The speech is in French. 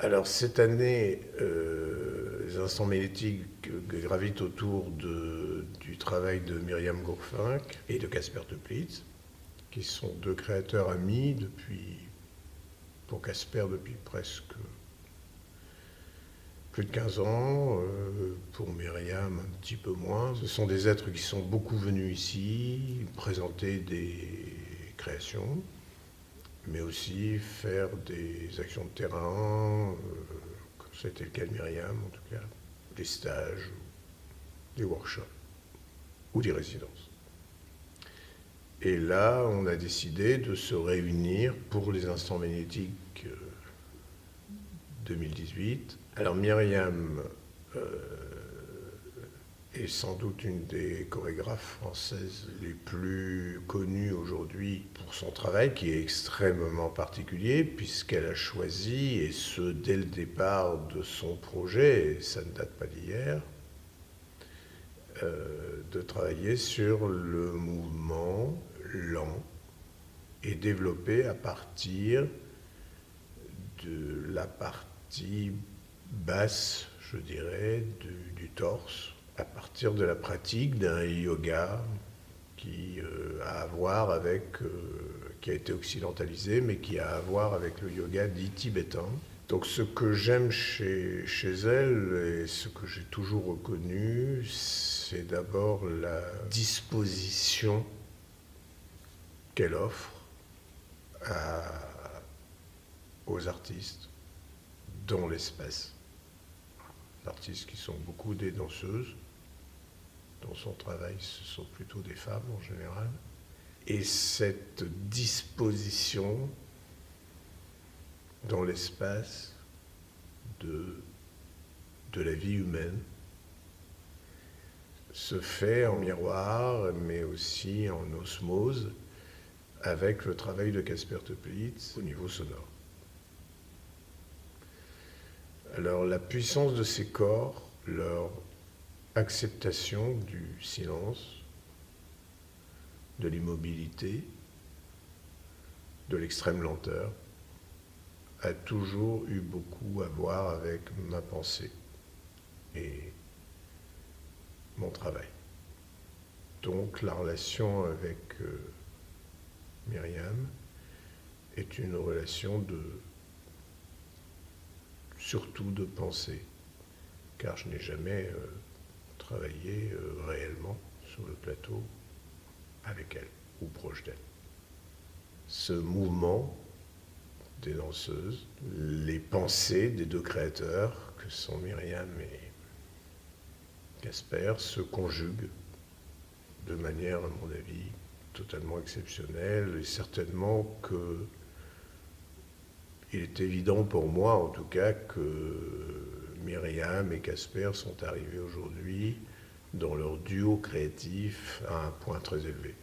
Alors cette année, les instants magnétiques gravitent autour du travail de Myriam Gourfink et de Casper Teplitz, qui sont deux créateurs amis pour Casper depuis presque plus de 15 ans, pour Myriam un petit peu moins. Ce sont des êtres qui sont beaucoup venus ici présenter des créations, mais aussi faire des actions de terrain, comme c'était le cas de Myriam en tout cas, des stages, des workshops ou des résidences. Et là, on a décidé de se réunir pour les instants magnétiques 2018. Alors Myriam est sans doute une des chorégraphes françaises les plus connues aujourd'hui pour son travail, qui est extrêmement particulier, puisqu'elle a choisi, et ce dès le départ de son projet, et ça ne date pas d'hier, de travailler sur le mouvement lent et développé à partir de la partie basse, je dirais, du torse, à partir de la pratique d'un yoga qui a à voir avec, qui a été occidentalisé, mais qui a à voir avec le yoga dit tibétain. Donc ce que j'aime chez elle, et ce que j'ai toujours reconnu, c'est d'abord la disposition qu'elle offre aux artistes dans l'espace. Artistes qui sont beaucoup des danseuses. Dans son travail, ce sont plutôt des femmes en général. Et cette disposition dans l'espace de la vie humaine se fait en miroir, mais aussi en osmose avec le travail de Casper Teplitz au niveau sonore. Alors la puissance de ces corps, leur acceptation du silence, de l'immobilité, de l'extrême lenteur, a toujours eu beaucoup à voir avec ma pensée et mon travail. Donc la relation avec Myriam est une relation surtout de pensée, car je n'ai jamais travaillé réellement sur le plateau avec elle ou proche d'elle. Ce mouvement des danseuses, les pensées des deux créateurs que sont Myriam et Casper se conjuguent de manière, à mon avis, totalement exceptionnelle, et certainement que il est évident pour moi, en tout cas, que Myriam et Casper sont arrivés aujourd'hui dans leur duo créatif à un point très élevé.